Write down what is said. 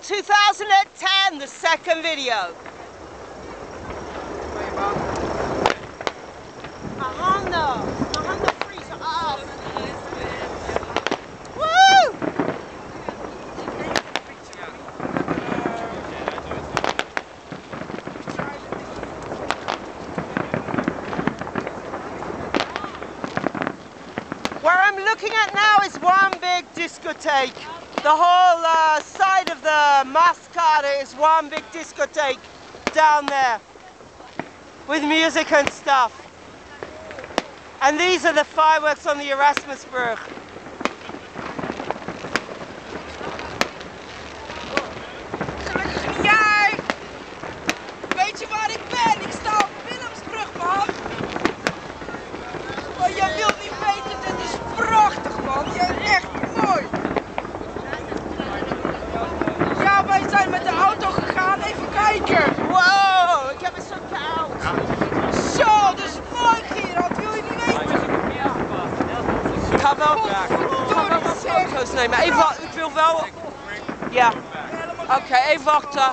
2010, the second video. Mijn handen vriezen af. Woo! Where I'm looking at now is one big discotheque. The whole side of the Mascade is one big discotheque down there with music and stuff. And these are the fireworks on the Erasmusbrug. Gelukkig niet jij! Weet je waar ik ben? Ik sta op Willemsbrug, man! Oh, jij wilt niet weten, dit is prachtig, man! Jij is echt mooi! Ja, wij zijn met de auto gegaan, even kijken! Wow, ik heb het zo koud! Zo, dat is mooi, Gerard, wil je niet weten? Ik ga wel foto's nemen. Even, ik wil wel... Ja. Oké, even wachten.